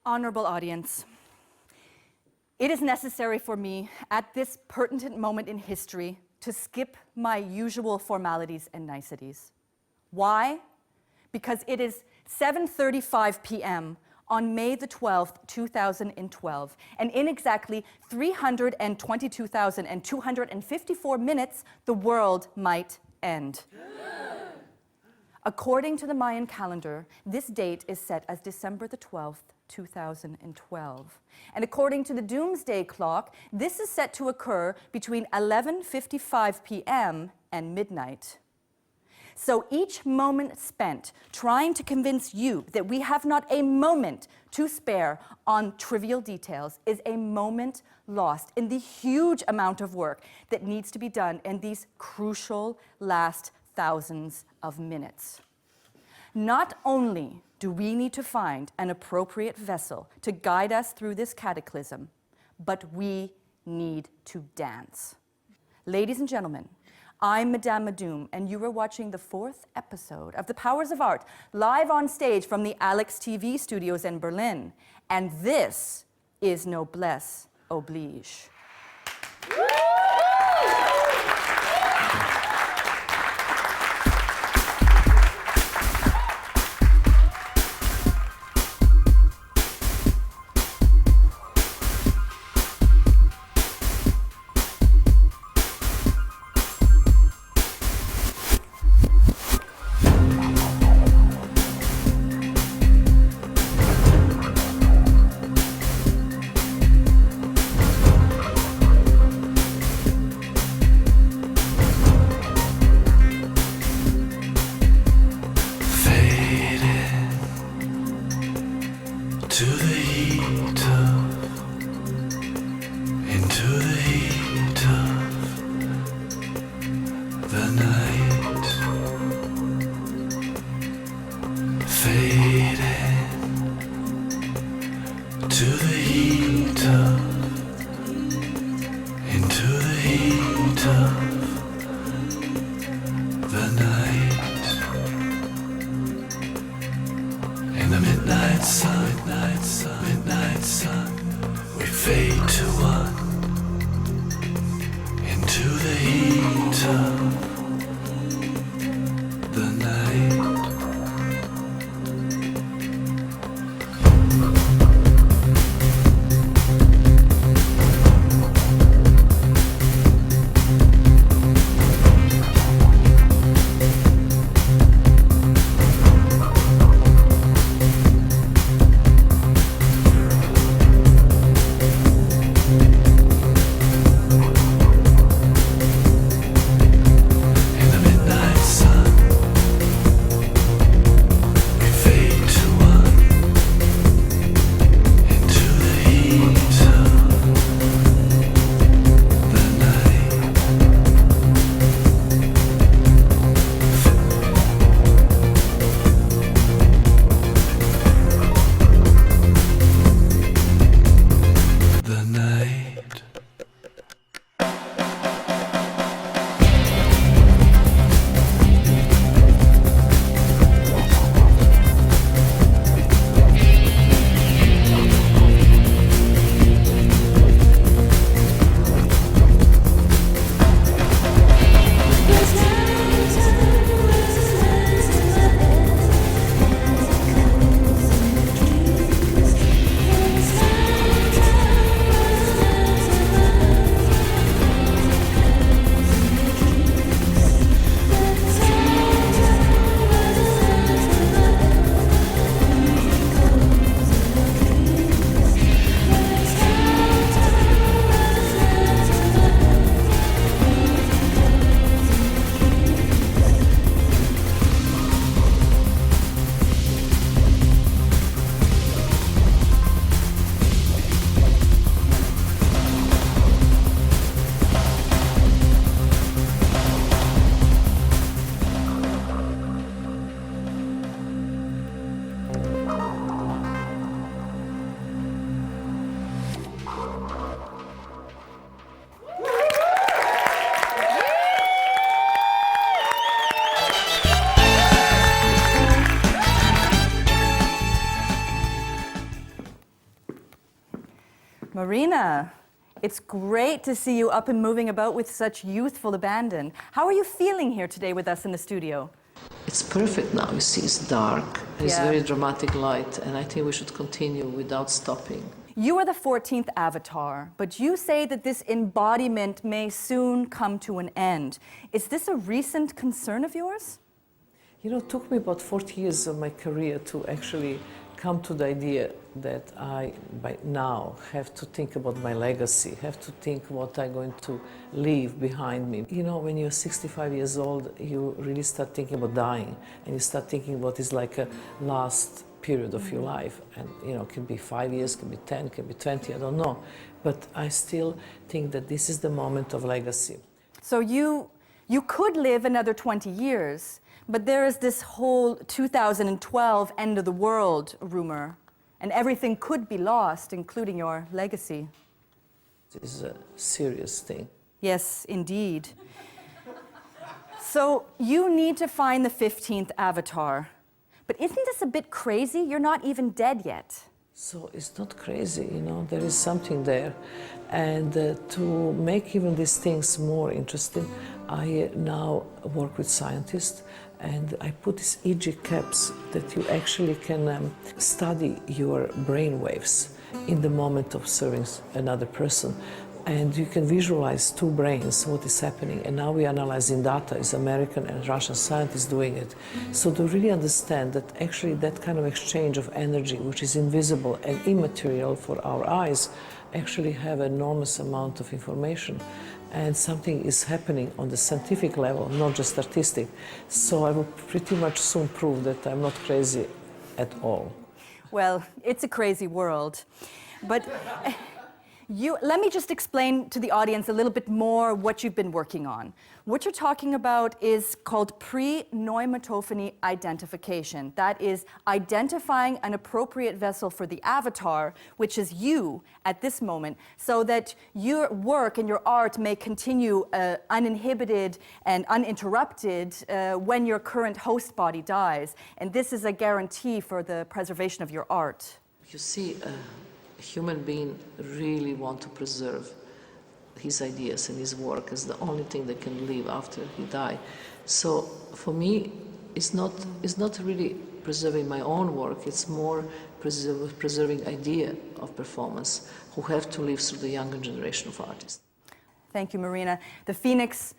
Honorable audience, it is necessary for me at this pertinent moment in history to skip my usual formalities and niceties. Why? Because it is 7:35 p.m. on May the 12th, 2012, and in exactly 322,254 minutes, the world might end. According to the Mayan calendar, this date is set as December the 12th, 2012. And according to the doomsday clock, this is set to occur between 11:55 p.m. and midnight. So each moment spent trying to convince you that we have not a moment to spare on trivial details is a moment lost in the huge amount of work that needs to be done in these crucial last thousands of minutes. Not only do we need to find an appropriate vessel to guide us through this cataclysm, but we need to dance. Ladies and gentlemen, I'm Madame Madoom, and you are watching the 4th episode of The Powers of Art, live on stage from the Alex TV studios in Berlin. And this is Noblesse Oblige. Marina, it's great to see you up and moving about with such youthful abandon. How are you feeling here today with us in the studio? It's perfect now, you see, it's dark, it's Yeah. very dramatic light, and I think we should continue without stopping. You are the 14th avatar, but you say that this embodiment may soon come to an end. Is this a recent concern of yours? You know, it took me about 40 years of my career to actually come to the idea that I, by now, have to think about my legacy, have to think what I'm going to leave behind me. You know, when you're 65 years old, you really start thinking about dying, and you start thinking what is like a last period of your life. And, you know, it can be 5 years, can be 10, can be 20, I don't know. But I still think that this is the moment of legacy. So you could live another 20 years, but there is this whole 2012 end of the world rumor, and everything could be lost, including your legacy. This is a serious thing. Yes, indeed. So you need to find the 15th avatar. But isn't this a bit crazy? You're not even dead yet. So it's not crazy, you know, there is something there. And to make even these things more interesting, I now work with scientists, and I put these EEG caps that you actually can study your brain waves in the moment of serving another person. And you can visualize two brains, what is happening. And now we're analyzing data, is American and Russian scientists doing it. So to really understand that actually that kind of exchange of energy, which is invisible and immaterial for our eyes, actually have an enormous amount of information. And something is happening on the scientific level, not just artistic. So I will pretty much soon prove that I'm not crazy at all. Well, it's a crazy world. But let me just explain to the audience a little bit more what you've been working on. What you're talking about is called pre-pneumatophony identification. That is identifying an appropriate vessel for the avatar, which is you at this moment, so that your work and your art may continue uninhibited and uninterrupted when your current host body dies. And this is a guarantee for the preservation of your art. You see, a human being really want to preserve his ideas and his work as the only thing that can live after he die. So for me, it's not really preserving my own work, it's more preserving idea of performance who have to live through the younger generation of artists. Thank you, Marina. The phoenix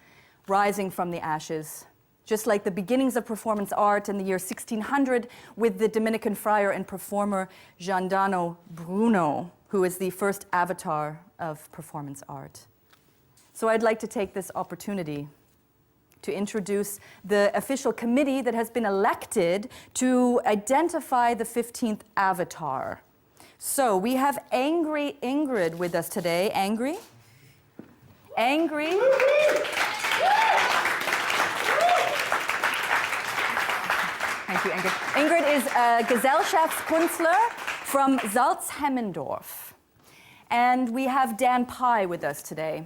rising from the ashes, just like the beginnings of performance art in the year 1600 with the Dominican friar and performer Giordano Bruno, who is the first avatar of performance art. So I'd like to take this opportunity to introduce the official committee that has been elected to identify the 15th avatar. So we have Angry Ingrid with us today. Angry? Angry? Thank you, Ingrid. Ingrid is a Gesellschaftskünstler from Salzhemmendorf. And we have Dan Pye with us today.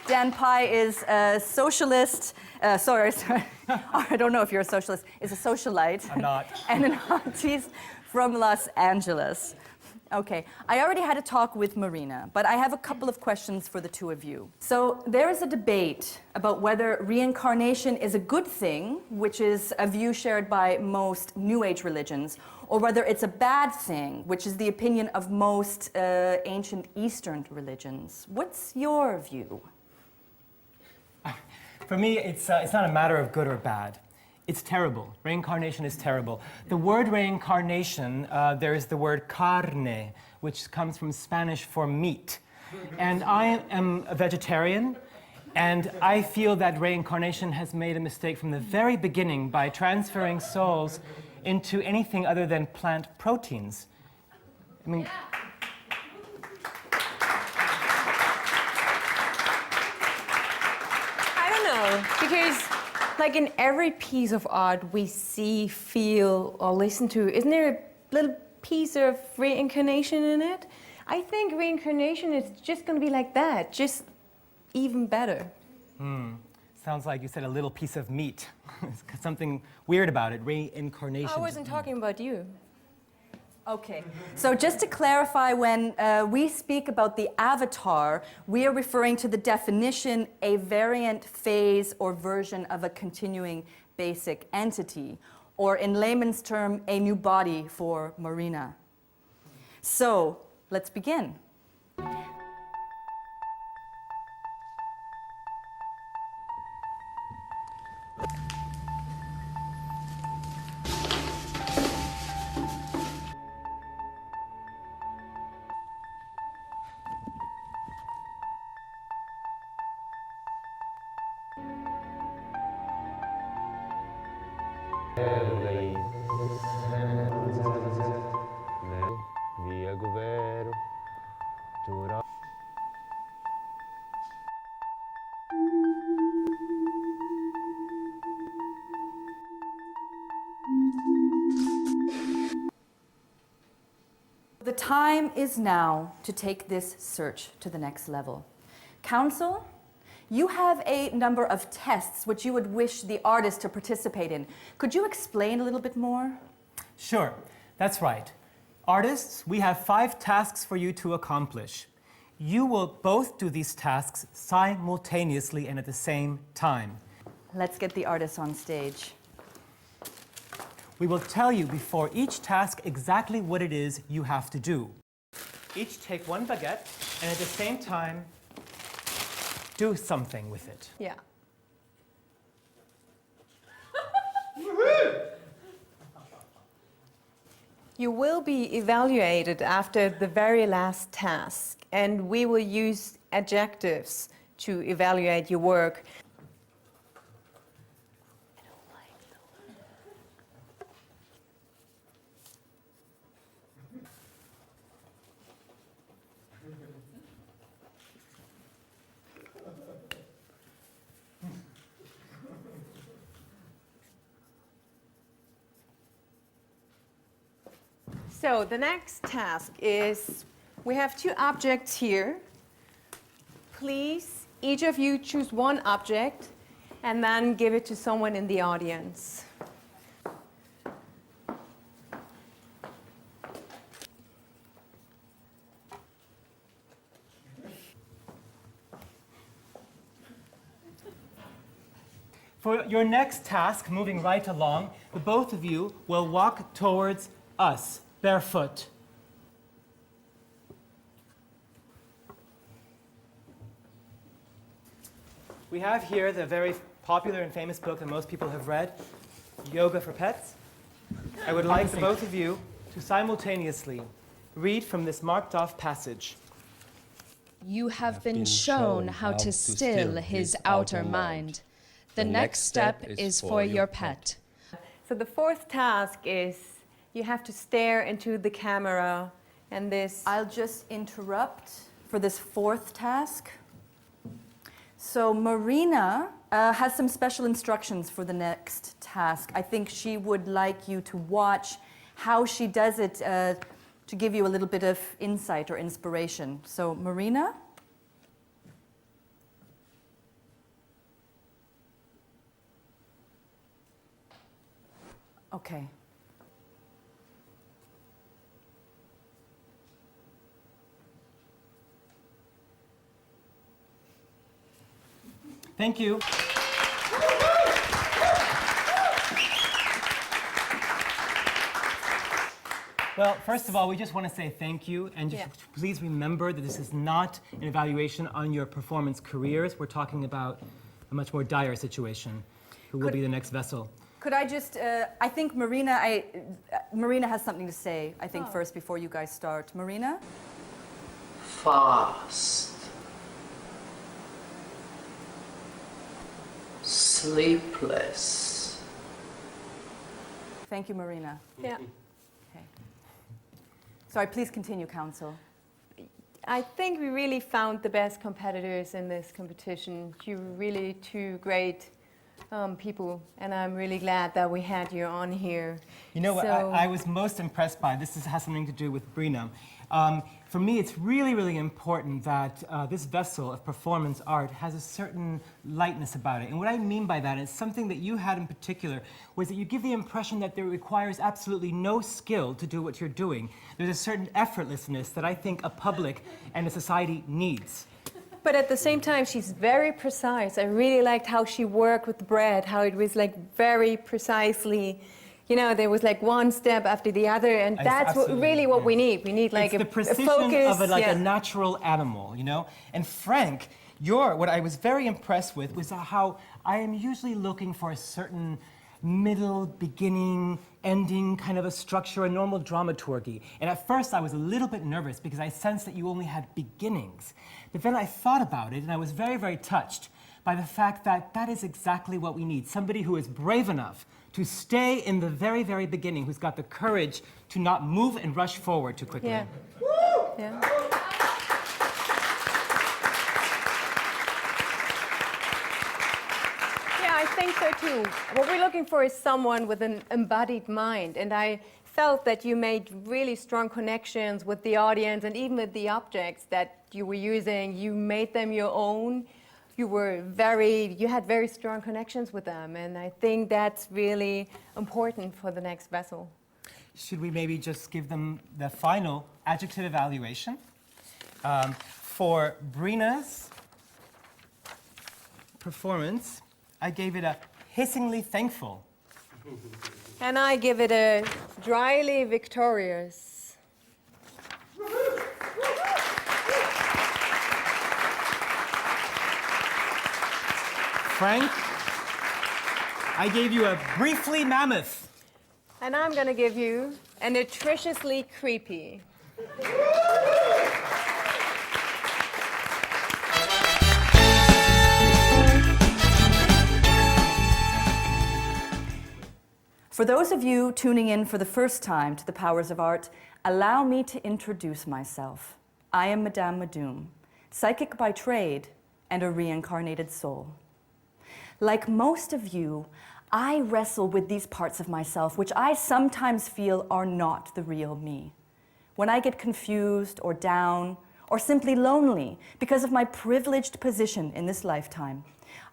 Dan Pye is a socialist, sorry, I don't know if you're a socialist, is a socialite. I'm not. And an artist from Los Angeles. Okay, I already had a talk with Marina, but I have a couple of questions for the two of you. So there is a debate about whether reincarnation is a good thing, which is a view shared by most New Age religions, or whether it's a bad thing, which is the opinion of most ancient Eastern religions. What's your view? For me, it's not a matter of good or bad. It's terrible. Reincarnation is terrible. The word reincarnation, there is the word carne, which comes from Spanish for meat. And I am a vegetarian, and I feel that reincarnation has made a mistake from the very beginning by transferring souls into anything other than plant proteins. I mean, because like in every piece of art we see, feel, or listen to, isn't there a little piece of reincarnation in it? I think reincarnation is just going to be like that, just even better. So sounds like you said a little piece of meat. There's something weird about it, reincarnation. I wasn't talking about you. Okay, so just to clarify, when we speak about the avatar, we are referring to the definition, a variant, phase, or version of a continuing basic entity, or in layman's term, a new body for Marina. So, let's begin. The time is now to take this search to the next level. Council, you have a number of tests which you would wish the artist to participate in. Could you explain a little bit more? Sure, that's right. Artists, we have 5 tasks for you to accomplish. You will both do these tasks simultaneously and at the same time. Let's get the artist on stage. We will tell you before each task exactly what it is you have to do. Each take 1 baguette and at the same time do something with it. Yeah. You will be evaluated after the very last task, and we will use adjectives to evaluate your work. So the next task is, we have 2 objects here. Please, each of you choose 1 object and then give it to someone in the audience. For your next task, moving right along, the both of you will walk towards us, barefoot. We have here the very popular and famous book that most people have read, Yoga for Pets. I would like the both of you to simultaneously read from this marked off passage. You have been shown how to still his outer mind. The next step is for your pet. So the 4th task is, you have to stare into the camera, and this... I'll just interrupt for this 4th task. So Marina has some special instructions for the next task. I think she would like you to watch how she does it to give you a little bit of insight or inspiration. So Marina? Okay. Thank you. Well, first of all, we just want to say thank you, and just please remember that this is not an evaluation on your performance careers. We're talking about a much more dire situation. Who will be the next vessel? Could I just, I think Marina has something to say, I think, first before you guys start. Marina? Fast. Sleepless. Thank you, Marina. Yeah. Okay. Sorry, please continue, Council. I think we really found the best competitors in this competition. You're really 2 great people, and I'm really glad that we had you on here. You know what So- I was most impressed by, has something to do with Brina. For me, it's really, really important that this vessel of performance art has a certain lightness about it. And what I mean by that is something that you had in particular was that you give the impression that there requires absolutely no skill to do what you're doing. There's a certain effortlessness that I think a public and a society needs. But at the same time, she's very precise. I really liked how she worked with the bread, how it was like very precisely, you know, there was like one step after the other, and that's Absolutely, what we need. We need like it's the a precision focus. of a natural animal, you know? And Frank, what I was very impressed with was how I am usually looking for a certain middle, beginning, ending kind of a structure, a normal dramaturgy. And at first I was a little bit nervous because I sensed that you only had beginnings. But then I thought about it and I was very, very touched by the fact that that is exactly what we need. Somebody who is brave enough to stay in the very, very beginning, who's got the courage to not move and rush forward too quickly. Yeah. Yeah. Yeah, I think so too. What we're looking for is someone with an embodied mind, and I felt that you made really strong connections with the audience and even with the objects that you were using. You made them your own. You had very strong connections with them, and I think that's really important for the next vessel. Should we maybe just give them the final adjective evaluation? For Brina's performance, I gave it a hissingly thankful. And I give it a dryly victorious. Frank, I gave you a briefly mammoth. And I'm going to give you an atrociously creepy. For those of you tuning in for the first time to the Powers of Art, allow me to introduce myself. I am Madame Madoom, psychic by trade and a reincarnated soul. Like most of you, I wrestle with these parts of myself which I sometimes feel are not the real me. When I get confused or down or simply lonely because of my privileged position in this lifetime,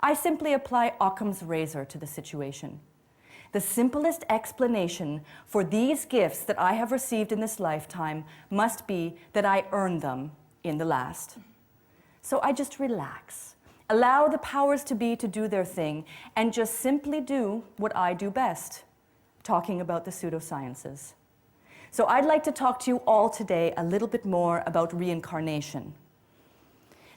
I simply apply Occam's razor to the situation. The simplest explanation for these gifts that I have received in this lifetime must be that I earned them in the last. So I just relax, allow the powers to be to do their thing, and just simply do what I do best, talking about the pseudosciences. So I'd like to talk to you all today a little bit more about reincarnation.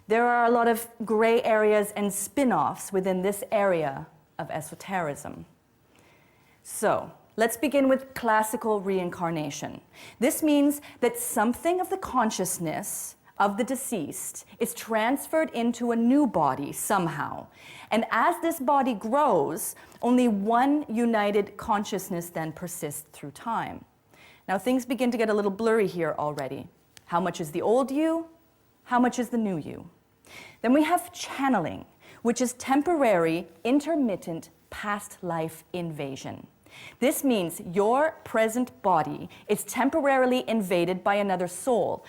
There are a lot of gray areas and spin-offs within this area of esotericism. So, let's begin with classical reincarnation. This means that something of the consciousness of the deceased is transferred into a new body somehow. And as this body grows, only one united consciousness then persists through time. Now, things begin to get a little blurry here already. How much is the old you? How much is the new you? Then we have channeling, which is temporary, intermittent, past life invasion. This means your present body is temporarily invaded by another soul,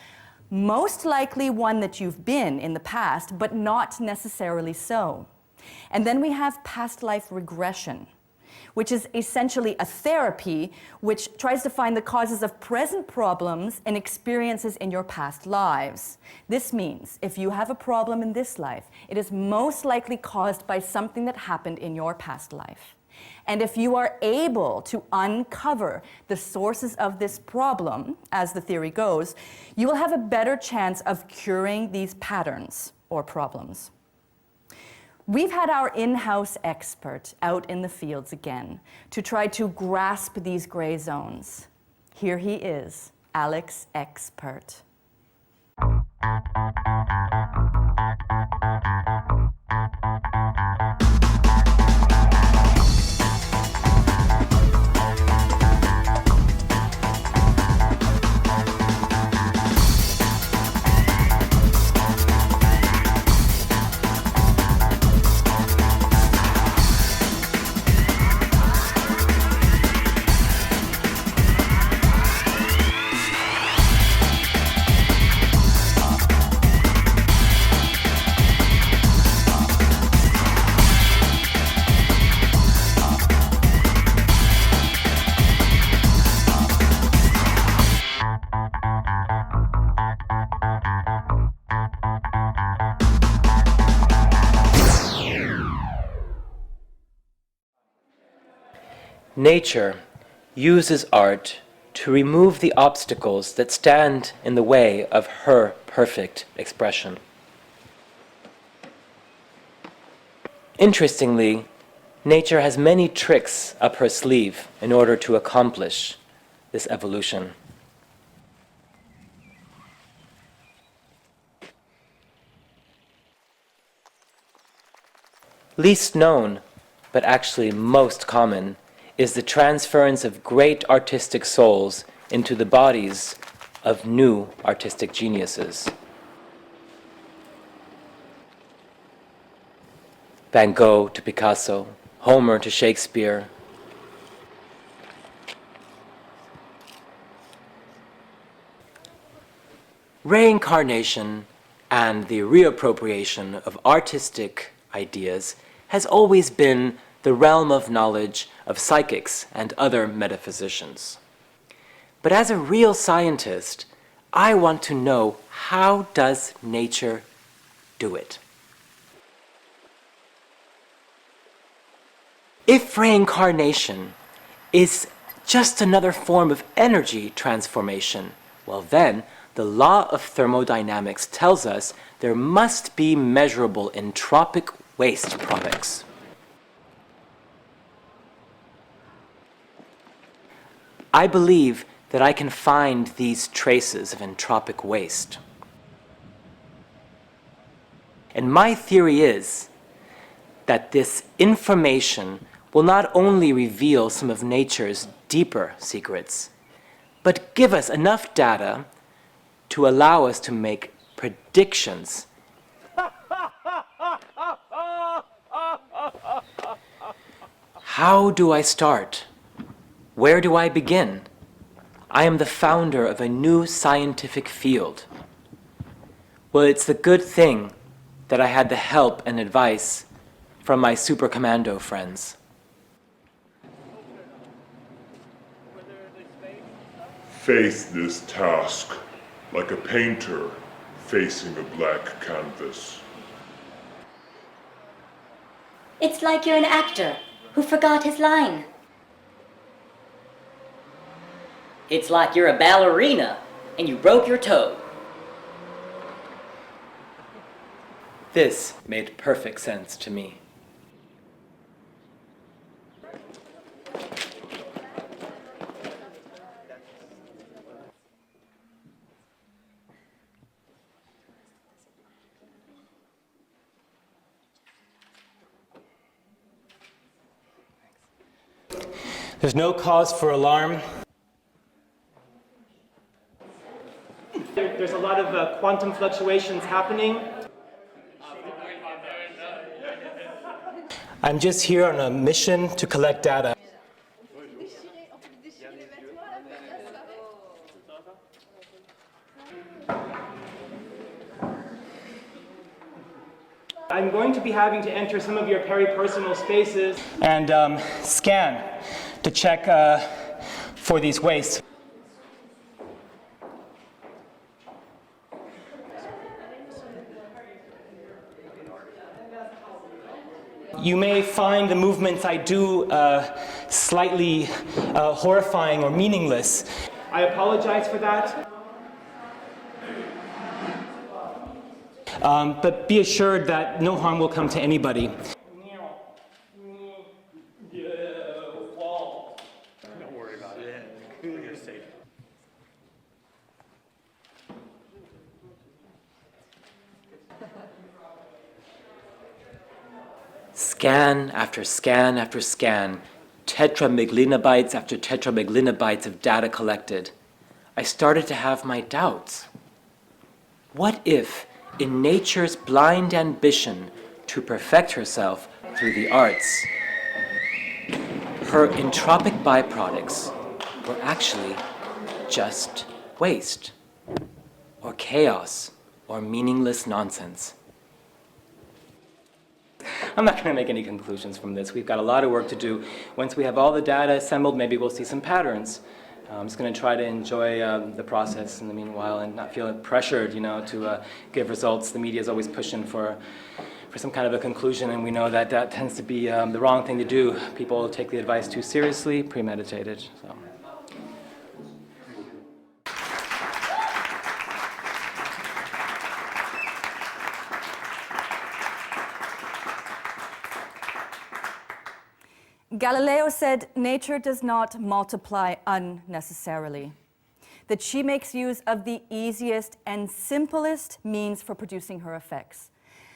most likely one that you've been in the past, but not necessarily so. And then we have past life regression, which is essentially a therapy which tries to find the causes of present problems and experiences in your past lives. This means if you have a problem in this life, it is most likely caused by something that happened in your past life. And if you are able to uncover the sources of this problem, as the theory goes, you will have a better chance of curing these patterns or problems. We've had our in-house expert out in the fields again to try to grasp these gray zones. Here he is, Alex X. Pert. Nature uses art to remove the obstacles that stand in the way of her perfect expression. Interestingly, nature has many tricks up her sleeve in order to accomplish this evolution. Least known, but actually most common, is the transference of great artistic souls into the bodies of new artistic geniuses. Van Gogh to Picasso, Homer to Shakespeare. Reincarnation and the reappropriation of artistic ideas has always been the realm of knowledge of psychics and other metaphysicians. But as a real scientist, I want to know, how does nature do it? If reincarnation is just another form of energy transformation, well then, the law of thermodynamics tells us there must be measurable entropic waste products. I believe that I can find these traces of entropic waste. And my theory is that this information will not only reveal some of nature's deeper secrets, but give us enough data to allow us to make predictions. How do I start? Where do I begin? I am the founder of a new scientific field. Well, it's the good thing that I had the help and advice from my super commando friends. Face this task like a painter facing a black canvas. It's like you're an actor who forgot his line. It's like you're a ballerina and you broke your toe. This made perfect sense to me. There's no cause for alarm. There's a lot of quantum fluctuations happening. I'm just here on a mission to collect data. I'm going to be having to enter some of your peripersonal spaces and scan to check for these wastes. You may find the movements I do slightly horrifying or meaningless. I apologize for that. But be assured that no harm will come to anybody. Don't worry about it. You're safe. Scan after scan after scan, tetrameglinobytes after tetrameglinobytes of data collected, I started to have my doubts. What if, in nature's blind ambition to perfect herself through the arts, her entropic byproducts were actually just waste, or chaos, or meaningless nonsense? I'm not going to make any conclusions from this. We've got a lot of work to do. Once we have all the data assembled, maybe we'll see some patterns. I'm just going to try to enjoy the process in the meanwhile and not feel pressured, to give results. The media is always pushing for for some kind of a conclusion, and we know that that tends to be the wrong thing to do. People take the advice too seriously, premeditated. So. Galileo said nature does not multiply unnecessarily, that she makes use of the easiest and simplest means for producing her effects,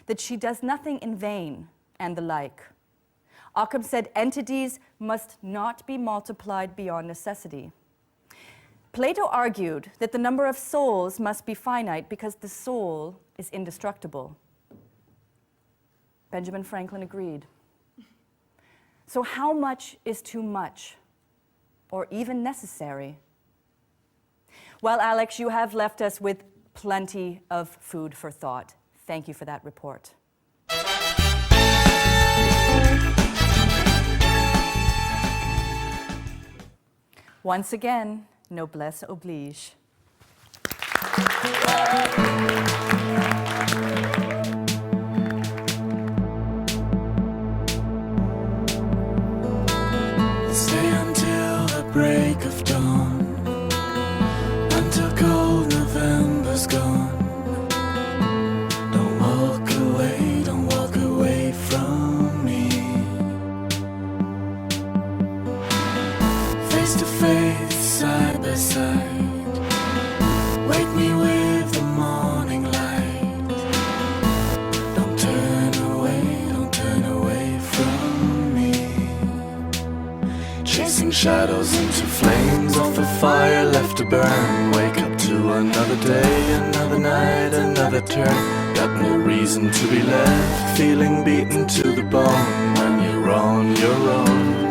that she does nothing in vain, and the like. Occam said entities must not be multiplied beyond necessity. Plato argued that the number of souls must be finite because the soul is indestructible. Benjamin Franklin agreed. So how much is too much, or even necessary? Well, Alex, you have left us with plenty of food for thought. Thank you for that report. Once again, noblesse oblige. Stay until the break of dawn, until cold November's gone. Don't walk away from me. Face to face, side by side, wake me with the morning light. Don't turn away from me. Chasing shadows into flames off a fire left to burn. Wake up to another day, another night, another turn. Got no reason to be left feeling beaten to the bone. When you're on your own.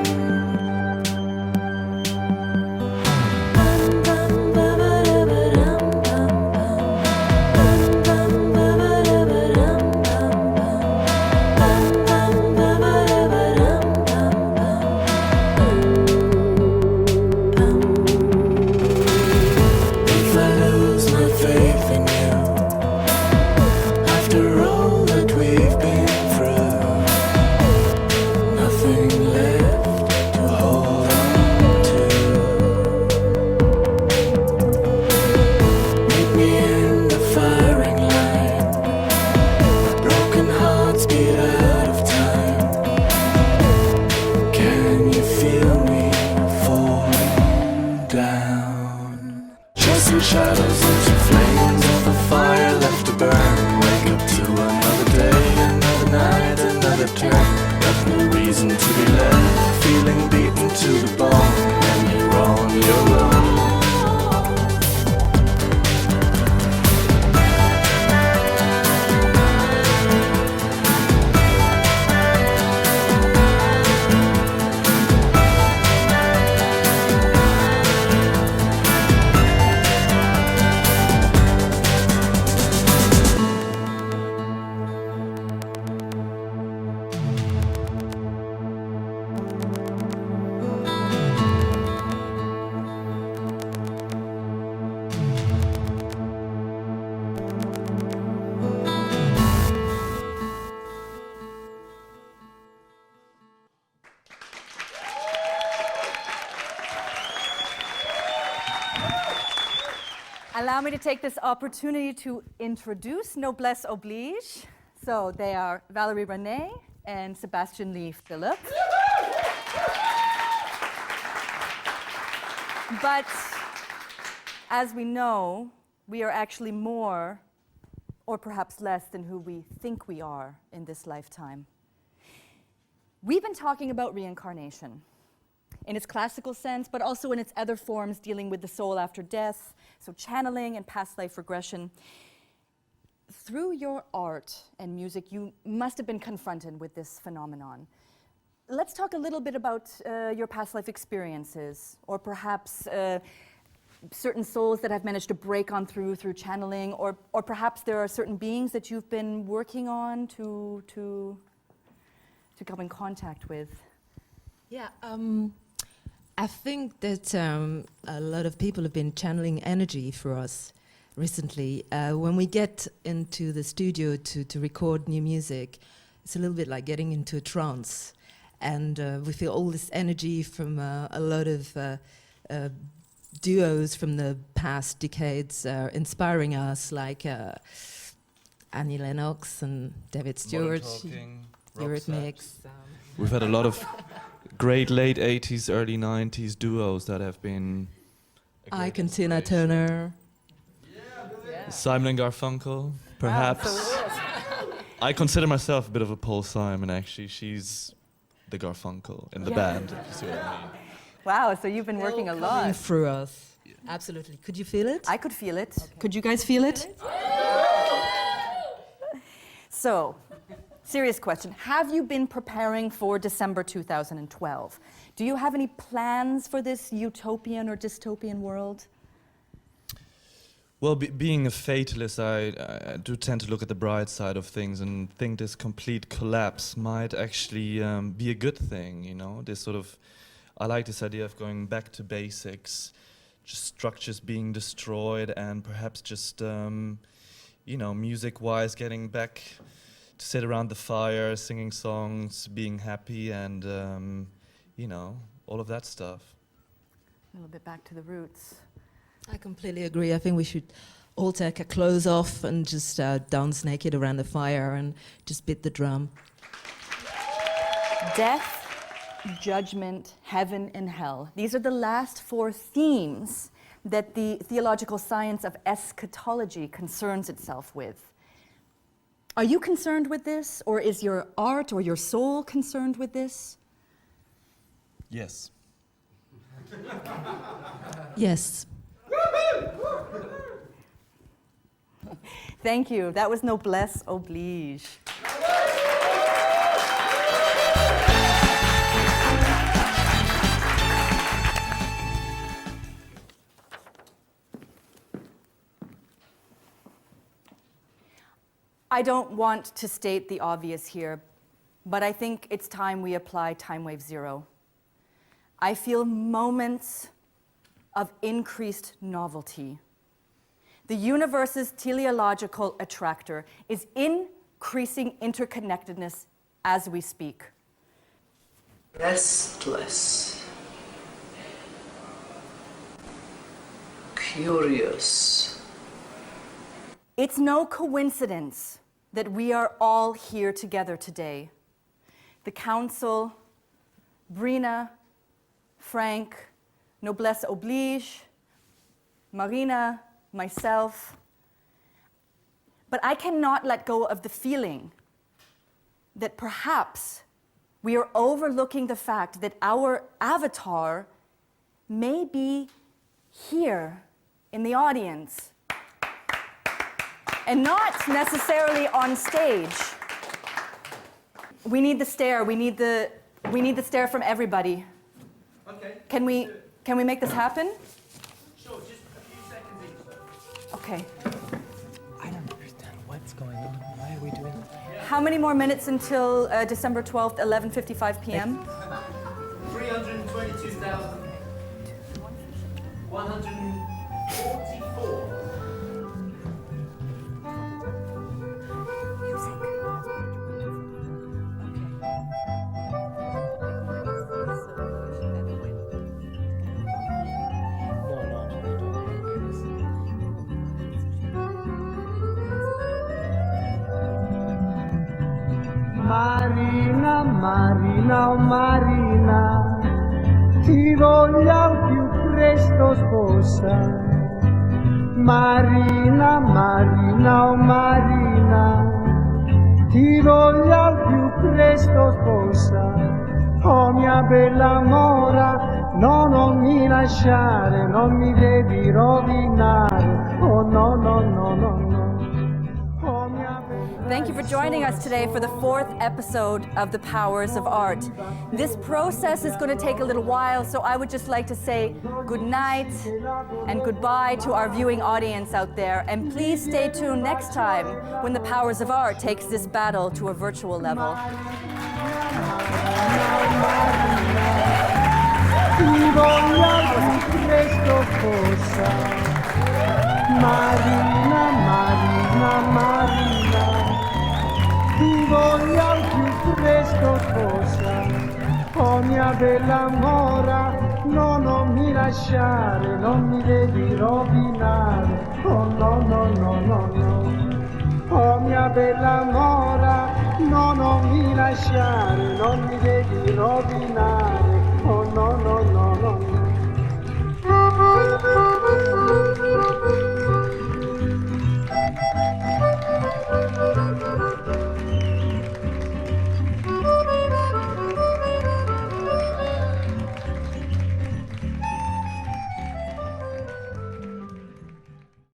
Shadows into flames of a fire left to burn. Wake up to another day, another night, another turn. Got no reason to be left feeling beaten to the bone. When you're on your own. Allow me to take this opportunity to introduce noblesse oblige. So they are Valerie Renee and Sebastian Lee Phillip. But as we know, we are actually more, or perhaps less, than who we think we are in this lifetime. We've been talking about reincarnation in its classical sense, but also in its other forms dealing with the soul after death, so channeling and past life regression. Through your art and music, you must have been confronted with this phenomenon. Let's talk a little bit about your past life experiences, or perhaps certain souls that have managed to break on through channeling, or perhaps there are certain beings that you've been working on to come in contact with. Yeah, I think that a lot of people have been channeling energy for us recently. When we get into the studio to record new music, it's a little bit like getting into a trance. And we feel all this energy from a lot of duos from the past decades inspiring us, like Annie Lennox and David Stewart, Eurythmics. We've had a lot of great late 80s, early 90s duos that have been... Ike and Tina Turner. Simon and Garfunkel, perhaps. I consider myself a bit of a Paul Simon, actually. She's the Garfunkel in the band, if you see what I mean. Wow, so you've been working a lot. Through us. Absolutely. Could you feel it? I could feel it. Okay. Could you guys feel it? So, serious question. Have you been preparing for December 2012? Do you have any plans for this utopian or dystopian world? Well, being a fatalist, I do tend to look at the bright side of things and think this complete collapse might actually be a good thing, you know? This sort of, I like this idea of going back to basics, just structures being destroyed and perhaps just, you know, music-wise getting back to sit around the fire, singing songs, being happy and, you know, all of that stuff. A little bit back to the roots. I completely agree. I think we should all take our clothes off and just dance naked around the fire and just beat the drum. Death, judgment, heaven, and hell. These are the last four themes that the theological science of eschatology concerns itself with. Are you concerned with this, or is your art or your soul concerned with this? Yes. Yes. Thank you. That was noblesse oblige. I don't want to state the obvious here, but I think it's time we apply time wave zero. I feel moments of increased novelty. The universe's teleological attractor is increasing interconnectedness as we speak. Restless, curious. It's no coincidence that we are all here together today. The council, Brina, Frank, noblesse oblige, Marina, myself. But I cannot let go of the feeling that perhaps we are overlooking the fact that our avatar may be here in the audience and not necessarily on stage. We need the stare. We need the stare from everybody. Okay. Can we make this happen? Sure, just a few seconds each. Okay. I don't understand what's going on. Why are we doing this? How many more minutes until December 12th, 11:55 p.m.? 322,144. Marina, Marina, oh Marina, ti voglio al più presto sposa. Marina, Marina, oh Marina, ti voglio al più presto sposa. Oh mia bella mora, no, non mi lasciare, non mi devi rovinare. Oh no, no, no, no, no. Thank you for joining us today for the fourth episode of The Powers of Art. This process is going to take a little while, so I would just like to say good night and goodbye to our viewing audience out there. And please stay tuned next time when The Powers of Art takes this battle to a virtual level. Marina, Marina, Marina, ti voglio al più presto sposa. Oh mia bella mora, no, non mi lasciare, non mi devi rovinare. Oh no, no, no, no, no. Oh mia bella mora, no, non mi lasciare, non mi devi rovinare.